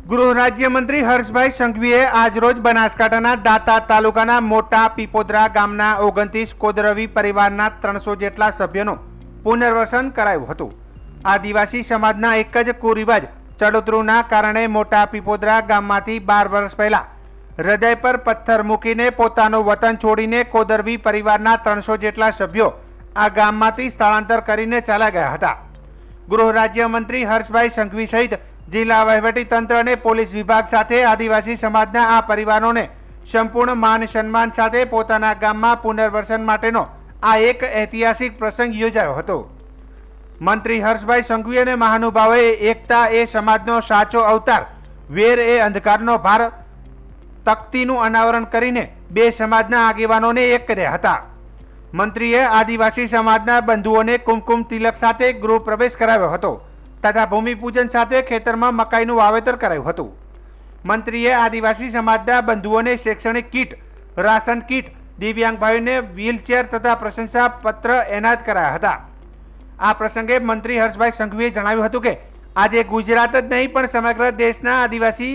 ગૃહ રાજ્યમંત્રી હર્ષભાઈ સંઘવીએ આજરોજ બનાસકાંઠાના દાંતા તાલુકાના મોટા પીપોદરા ગામના 29 કોદરવી પરિવારના 300 જેટલા સભ્યોનું પુનર્વસન કરાયું હતું। આદિવાસી સમાજના એક જ કુરિવાજ ચડોતરુના કારણે મોટા પીપોદરા ગામમાંથી 12 વર્ષ પહેલા હૃદય પર પથ્થર મૂકીને પોતાનું વતન છોડીને કોદરવી પરિવારના 300 જેટલા સભ્યો આ ગામમાંથી સ્થળાંતર કરીને ચાલ્યા ગયા હતા। ગૃહ રાજ્યમંત્રી હર્ષભાઈ સંઘવી સહિત જિલ્લા વહીવટીતંત્ર અને પોલીસ વિભાગ સાથે આદિવાસી સમાજના આ પરિવારોને સંપૂર્ણ માન સન્માન સાથે પોતાના ગામમાં પુનર્વસન માટેનો આ એક ઐતિહાસિક પ્રસંગ યોજાયો હતો। મંત્રી હર્ષભાઈ સંઘવી અને મહાનુભાવોએ એકતા એ સમાજનો સાચો અવતાર, વેર એ અંધકારનો ભાર તકતીનું અનાવરણ કરીને બે સમાજના આગેવાનોને એક કર્યા હતા। મંત્રીએ આદિવાસી સમાજના બંધુઓને કુમકુમ તિલક સાથે ગૃહ પ્રવેશ કરાવ્યો હતો તથા ભૂમિપૂજન સાથે ખેતરમાં મકાઈનું વાવેતર કરાયું હતું। મંત્રીએ આદિવાસી સમાજના બંધુઓને શૈક્ષણિક કીટ, રાશન કીટ, દિવ્યાંગ ભાઈઓને વ્હીલચેર તથા પ્રશંસા પત્ર એનાયત કરાયા હતા। આ પ્રસંગે મંત્રી હર્ષભાઈ સંઘવીએ જણાવ્યું હતું કે આજે ગુજરાત જ નહીં પણ સમગ્ર દેશના આદિવાસી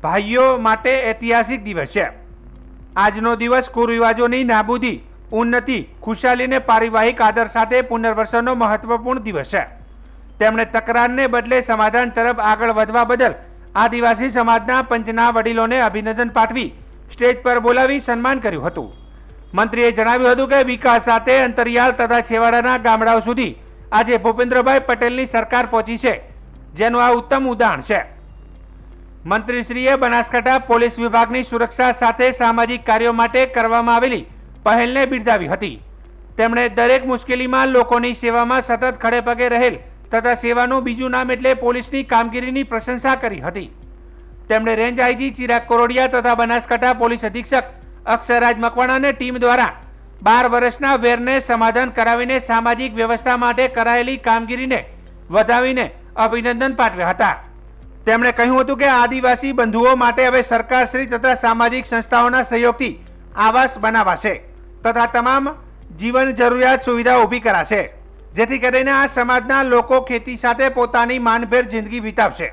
ભાઈઓ માટે ઐતિહાસિક દિવસ છે। આજનો દિવસ કુરિવાજોની નાબૂદી, ઉન્નતિ, ખુશાલી અને પારિવારિક આદર સાથે પુનર્વસનનો મહત્વપૂર્ણ દિવસ છે। તેમણે તકરારને બદલે સમાધાન તરફ આગળ વધવા બદલ આદિવાસી સમાજના પંચના વડીલોને અભિનંદન પાઠવી સ્ટેજ પર બોલાવી સન્માન કર્યું હતું। મંત્રીએ જણાવ્યું હતું કે વિકાસ સાથે અંતરિયાળ તથા છેવાડાના ગામડાઓ સુધી આજે ભૂપેન્દ્રભાઈ પટેલની સરકાર પહોંચી છે, જેનું આ ઉત્તમ ઉદાહરણ છે। મંત્રીશ્રીએ બનાસકાંઠા પોલીસ વિભાગની સુરક્ષા સાથે સામાજિક કાર્યો માટે કરવામાં આવેલી પહેલને બિરદાવી હતી। તેમણે દરેક મુશ્કેલીમાં લોકોની સેવામાં સતત ખડે પગે રહેલ તથા સેવાનું બીજું નામ એટલે પોલીસની કામગીરીની પ્રશંસા કરી હતી। તેમણે રેન્જ આઈજી ચિરાગ કોરોડિયા તથા બનાસકાંઠા પોલીસ અધિક્ષક અક્ષરરાજ મકવાણાને ટીમ દ્વારા 12 વર્ષના વેરને સમાધાન કરાવીને સામાજિક વ્યવસ્થા માટે કરાયેલી કામગીરીને વધાવીને અભિનંદન પાઠવ્યા હતા। તેમણે કહ્યું હતું કે આદિવાસી બંધુઓ માટે હવે સરકારશ્રી તથા સામાજિક સંસ્થાઓના સહયોગથી આવાસ બનાવાશે તથા તમામ જીવન જરૂરિયાત સુવિધાઓ ઊભી કરાશે, જેથી કરીને આ સમાજના લોકો ખેતી સાથે પોતાની માનભેર જિંદગી વિતાવશે।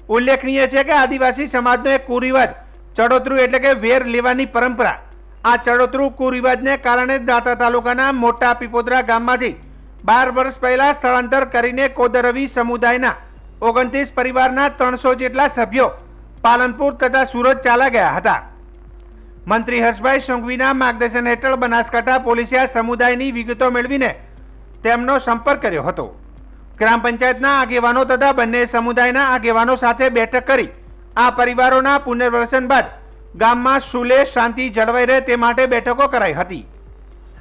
ઉલ્લેખનીય છે કે આદિવાસી સમાજનો એક કુરિવાજ ચડોતરું એટલે કે વેર લેવાની પરંપરા, આ ચડોતરું કુરિવાજને કારણે દાંતા તાલુકાના મોટા પીપોદરા ગામમાંથી 12 વર્ષ પહેલા સ્થળાંતર કરીને કોદરવી સમુદાયના 29 પરિવારના 300 જેટલા સભ્યો પાલનપુર તથા સુરત ચાલ્યા ગયા હતા। મંત્રી હર્ષભાઈ સંઘવીના માર્ગદર્શન હેઠળ બનાસકાંઠા પોલીસે આ સમુદાયની વિગતો મેળવીને તેમનો સંપર્ક કર્યો હતો। ગ્રામ પંચાયતના આગેવાનો તથા બંને સમુદાયના આગેવાનો સાથે બેઠક કરી આ પરિવારોના પુનર્વસન બાદ ગામમાં સુલે શાંતિ જળવાઈ રહે તે માટે બેઠકો કરાઈ હતી।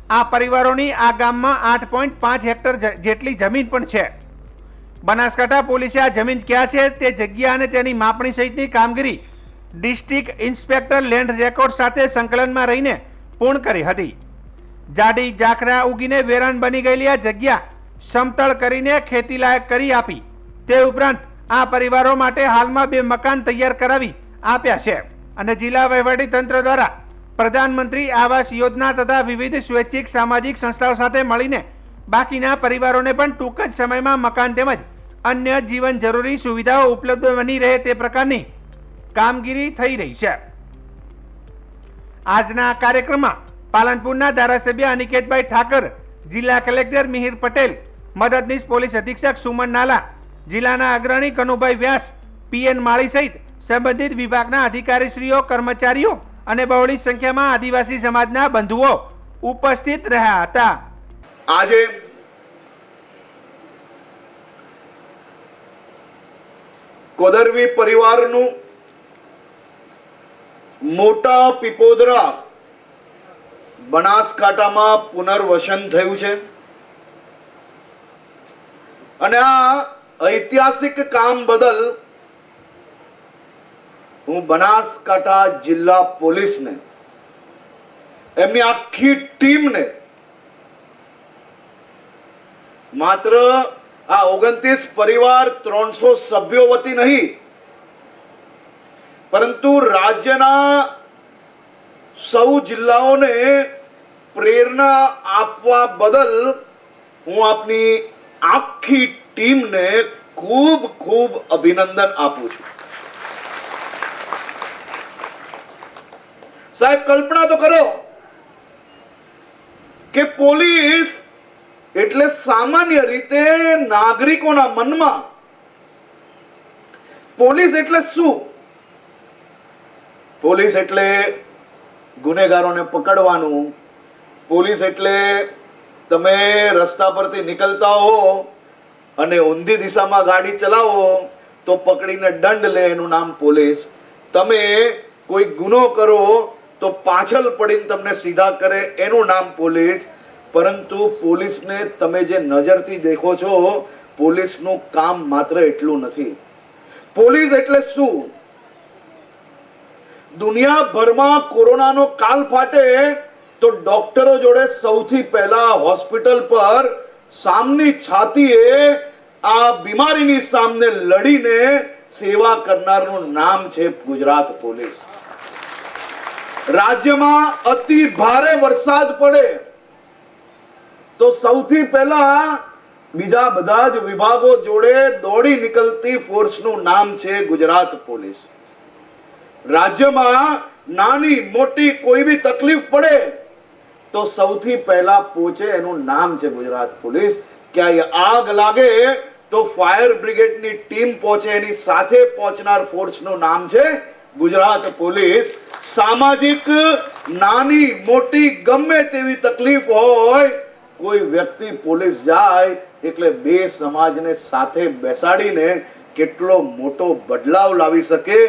આ પરિવારોની આ ગામમાં 8.5 હેક્ટર જેટલી જમીન પણ છે। બનાસકાંઠા પોલીસે આ જમીન ક્યાં છે તે જગ્યા અને તેની માપણી સહિતની કામગીરી ડિસ્ટ્રિક્ટ ઇન્સ્પેક્ટર લેન્ડ રેકોર્ડ સાથે સંકલનમાં રહીને પૂર્ણ કરી હતી। જાડી ઝાખરા ઉગીને વેરાન બની ગયેલી આ જગ્યા સમતળ કરીને ખેતીલાયક કરી આપી। તે ઉપરાંત આ પરિવારો માટે હાલમાં 2 મકાન તૈયાર કરાવી આપ્યા છે અને જિલ્લા વહીવટીતંત્ર દ્વારા પ્રધાનમંત્રી આવાસ યોજના તથા વિવિધ સ્વૈચ્છિક સામાજિક સંસ્થાઓ સાથે મળીને બાકીના પરિવારોને પણ ટૂંક જ સમયમાં મકાન તેમજ અન્ય જીવન જરૂરી સુવિધાઓ ઉપલબ્ધ બની રહે તે પ્રકારની કામગીરી થઈ રહી છે। આજના કાર્યક્રમમાં પાલનપુરના ધારાસભ્ય અનિકેતભાઈ ઠાકર, જિલ્લા કલેક્ટર મિહિર પટેલ, મદદનીશ પોલીસ અધિક્ષક સુમન નાલા, જિલ્લાના અગ્રણી કનુભાઈ વ્યાસ, પીએન માળી સહિત સંબંધિત વિભાગના અધિકારીશ્રીઓ, કર્મચારીઓ અને બહોળી સંખ્યામાં આદિવાસી સમાજના બંધુઓ ઉપસ્થિત રહ્યા હતા। આજે કોદરવી પરિવારનું મોટા પીપોદરા બનાસકાંઠામાં પુનર્વસન થયું છે અને આ ઐતિહાસિક કામ બદલ હું બનાસકાંઠા જિલ્લા પોલીસને, એમની આખી ટીમને માત્ર આ 29 પરિવાર 300 સભ્યો વતી નહીં પરંતુ રાજ્યના સૌ જિલ્લાઓને પ્રેરણા આપવા બદલ હું આપની આખી ટીમને ખૂબ ખૂબ અભિનંદન આપું છું। સાહેબ કલ્પના તો કરો કે પોલીસ એટલે સામાન્ય રીતે નાગરિકોના મનમાં પોલીસ એટલે શું? પોલીસ એટલે ગુનેગારોને પકડવાનું. પોલીસ એટલે તમે રસ્તા પરથી નીકળતા હો અને ઊંધી દિશામાં ગાડી ચલાવો તો પકડીને દંડ લે, એનું નામ પોલીસ. તમે કોઈ ગુનો કરો તો પાછળ પડીને તમને સીધા કરે, એનું નામ પોલીસ. પરંતુ પોલીસને તમે જે નજરથી દેખો છો, પોલીસનું કામ માત્ર એટલું નથી. પોલીસ એટલે શું? દુનિયાભરમાં કોરોનાનો કાલ ફાટે તો ડોક્ટરો જોડે સૌથી પહેલા હોસ્પિટલ પર સામની છાતીએ આ બીમારીની સામે લડીને સેવા કરનારનું નામ છે ગુજરાત પોલીસ. રાજ્યમાં અતિ ભારે વરસાદ પડે તો સૌથી પહેલા બીજા બધા જ વિભાગો જોડે દોડી નીકળતી ફોર્સનું નામ છે ગુજરાત પોલીસ. રાજ્યમાં નાની મોટી કોઈ બી તકલીફ પડે તો સૌથી પહેલા પહોંચે, એનું નામ છે ગુજરાત પોલીસ. ક્યાંય આગ લાગે તો ફાયર બ્રિગેડની ટીમ પહોંચે, એની સાથે પહોંચનાર ફોર્સનું નામ છે ગુજરાત પોલીસ. સામાજિક નાની મોટી ગમે તેવી તકલીફ હોય, કોઈ વ્યક્તિ પોલીસ જાય એટલે બે સમાજને સાથે બેસાડીને કેટલો મોટો બદલાવ લાવી શકે,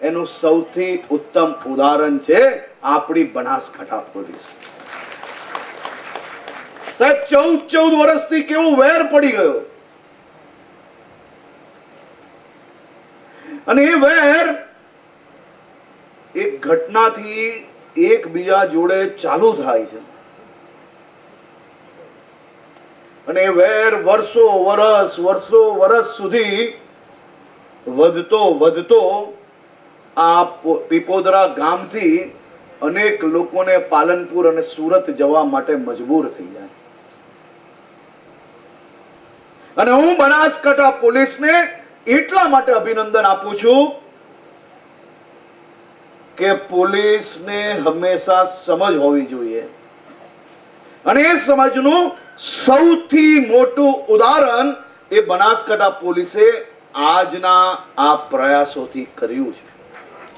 એનું સૌથી ઉત્તમ ઉદાહરણ છે આપણી બનાસકાંઠા પોલીસ. સાહેબ 14 વર્ષથી કેવો વેર પડી ગયો, અને એ વેર એક ઘટનાથી એકબીજા જોડે ચાલુ થાય છે, અને એ વેર વર્ષો વર્ષ સુધી વધતો આ પીપોદરા ગામથી અનેક લોકોને પાલનપુર અને સુરત જવા માટે મજબૂર થઈ જાય. અને હું બનાસકાંઠા પોલીસને એટલા માટે અભિનંદન આપું છું કે પોલીસને હંમેશા સમજ હોવી જોઈએ, અને એ સમજનું સૌથી મોટું ઉદાહરણ એ બનાસકાંઠા પોલીસે આજના આ પ્રયાસોથી કર્યું છે.